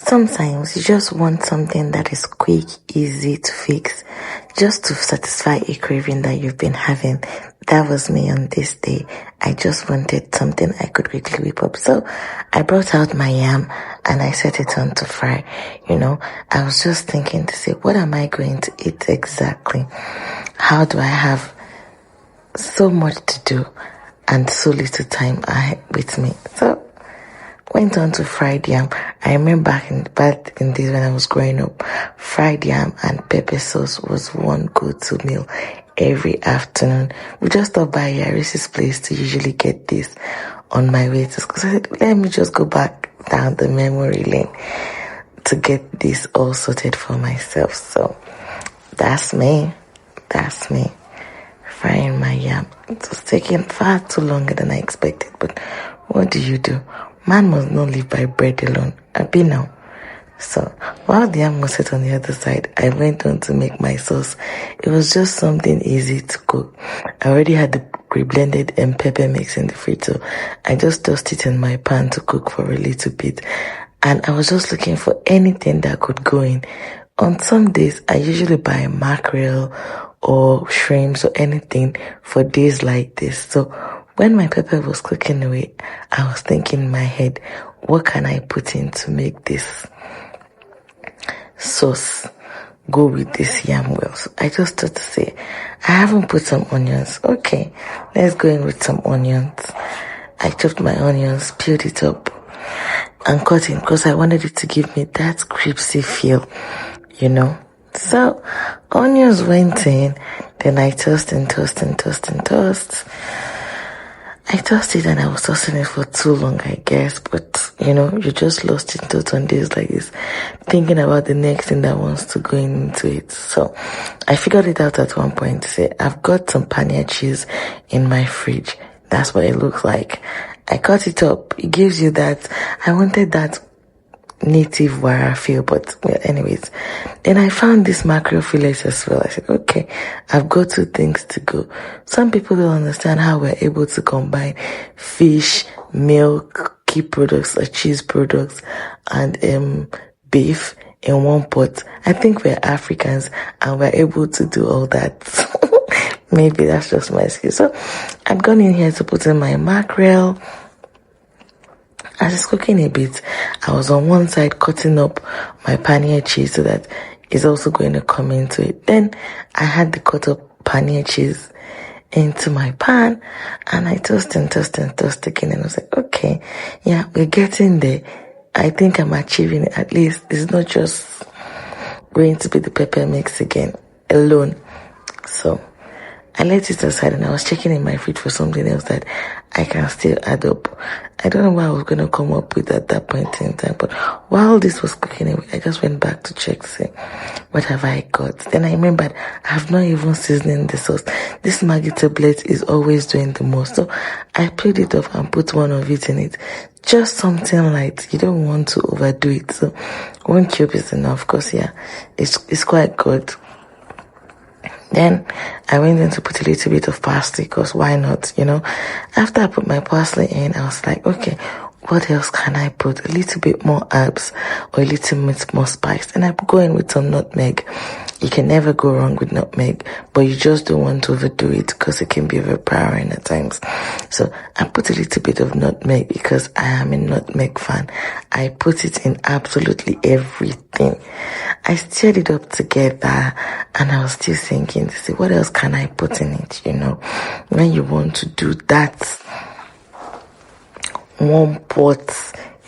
Sometimes you just want something that is quick, easy to fix, just to satisfy a craving that you've been having. That was me on this day. I just wanted something I could quickly whip up. So I brought out my yam and I set it on to fry. I was just thinking to say, what am I going to eat exactly? How do I have so much to do and so little time with me? So went on to fried yam. I remember back in days when I was growing up, fried yam and pepper sauce was one go-to meal every afternoon. We just stopped by Yaris's place to usually get this on my way to school. So I said, let me just go back down the memory lane to get this all sorted for myself. So that's me. Frying my yam. It was taking far too longer than I expected, but what do? Man must not live by bread alone. I be now. So while the yam was set on the other side, I went on to make my sauce. It was just something easy to cook. I already had the pre-blended pepper mix in the fridge, so I just tossed it in my pan to cook for a little bit. And I was just looking for anything that could go in. On some days, I usually buy mackerel or shrimps or anything for days like this. So when my pepper was cooking away, I was thinking in my head, what can I put in to make this sauce go with this yam well? So I just thought to say, I haven't put some onions. Okay, let's go in with some onions. I chopped my onions, peeled it up, and cut it because I wanted it to give me that crispy feel, So onions went in, then I tossed. I tossed it and I was tossing it for too long, I guess. But, you just lost in thought on days like this, thinking about the next thing that wants to go into it. So I figured it out at one point to say, I've got some paneer cheese in my fridge. That's what it looks like. I cut it up. It gives you that. I wanted that native wire feel, but well, anyways, then I found this mackerel fillets as well. I said, okay, I've got two things to go. Some people don't understand how we're able to combine fish, milk, key products like cheese products, and beef in one pot. I think we're Africans and we're able to do all that. Maybe that's just my excuse. So I've gone in here to put in my mackerel. As it's cooking a bit, I was on one side cutting up my paneer cheese so that it's also going to come into it. Then I had the cut up paneer cheese into my pan and I tossed again, and I was like, okay, yeah, we're getting there. I think I'm achieving it. At least it's not just going to be the pepper mix again alone. So I let it aside and I was checking in my fridge for something else that I can still add up. I don't know what I was going to come up with at that point in time, but while this was cooking away, I just went back to check to see, what have I got? Then I remembered I have not even seasoned the sauce. This Maggi tablet is always doing the most. So I peeled it off and put one of it in it. Just something light. You don't want to overdo it. So 1 cube is enough, because yeah, it's quite good. Then I went in to put a little bit of parsley, because why not, After I put my parsley in, I was like, okay, what else can I put? A little bit more herbs or a little bit more spice. And I go in with some nutmeg. You can never go wrong with nutmeg, but you just don't want to overdo it because it can be overpowering at times. So I put a little bit of nutmeg because I am a nutmeg fan. I put it in absolutely everything. I stirred it up together and I was still thinking to see what else can I put in it, when you want to do that one pot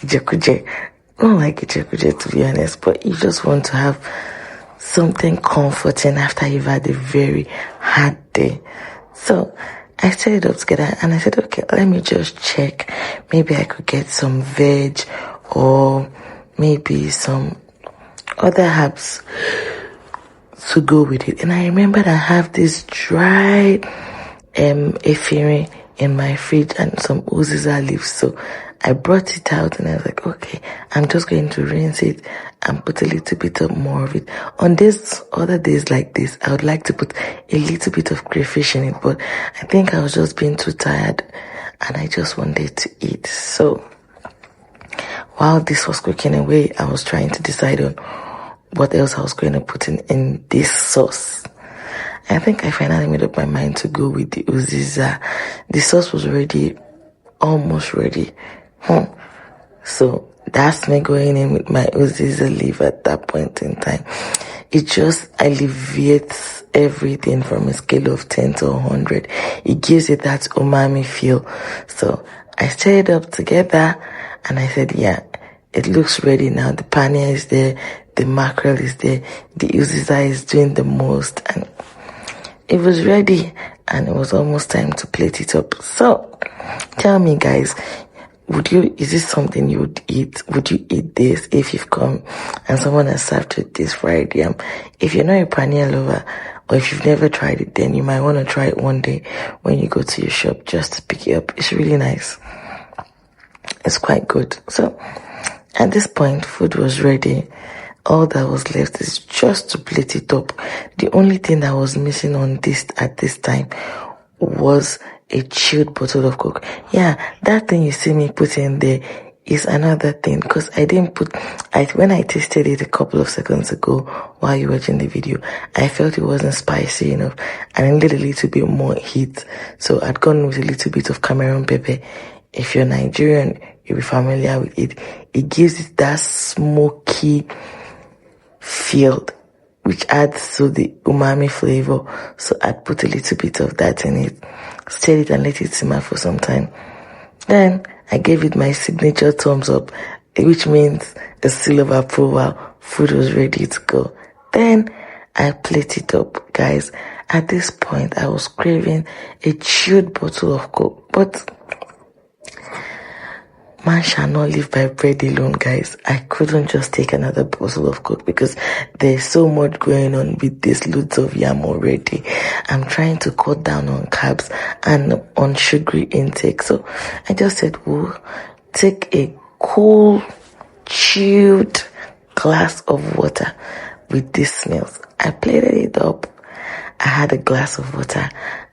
ijekuje. I don't like ijekuje, to be honest, but you just want to have something comforting after you've had a very hard day. So I set it up together and I said, okay, let me just check. Maybe I could get some veg or maybe some other herbs to go with it. And I remembered I have this dried efirin in my fridge and some uziza leaves. So I brought it out and I was like, okay, I'm just going to rinse it and put a little bit of more of it. On this other days like this, I would like to put a little bit of crayfish in it, but I think I was just being too tired and I just wanted to eat. So while this was cooking away, I was trying to decide on what else I was going to put in this sauce. I think I finally made up my mind to go with the uziza. The sauce was already almost ready. So that's me going in with my uziza leaf at that point in time. It just alleviates everything from a scale of 10 to 100. It gives it that umami feel. So I stirred it up together and I said, yeah, it looks ready now. The paneer is there, the mackerel is there, the uziza is doing the most, and it was ready, and it was almost time to plate it up. So tell me, guys, is this something you would eat? Would you eat this if you've come and someone has served with this fried yam? If you're not a paneer lover, or if you've never tried it, then you might want to try it one day when you go to your shop just to pick it up. It's really nice. It's quite good. So at this point, food was ready. All that was left is just to plate it up. The only thing that was missing on this at this time was a chilled bottle of Coke. Yeah, that thing you see me put in there is another thing, because I didn't put, when I tasted it a couple of seconds ago while you were watching the video, I felt it wasn't spicy enough and I needed a little bit more heat. So I'd gone with a little bit of Cameroon pepper. If you're Nigerian, you'll be familiar with it. It gives it that smoky feel, which adds to the umami flavor. So I'd put a little bit of that in it, stir it and let it simmer for some time. Then I gave it my signature thumbs up, which means a seal of approval. Food was ready to go. Then I plated it up, guys. At this point, I was craving a chilled bottle of Coke, but man shall not live by bread alone, guys. I couldn't just take another bottle of Coke because there's so much going on with this loads of yam already. I'm trying to cut down on carbs and on sugary intake. So I just said, well, take a cool, chilled glass of water with this meals. I plated it up. I had a glass of water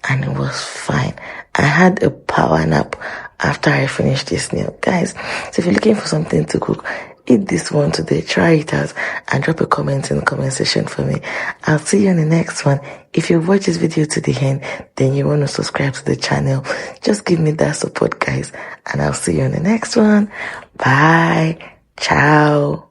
and it was fine. I had a power nap after I finished this meal. Guys, so if you're looking for something to cook, eat this one today, try it out, and drop a comment in the comment section for me. I'll see you in the next one. If you watch this video to the end, then you want to subscribe to the channel, just give me that support, guys, and I'll see you in the next one. Bye. Ciao.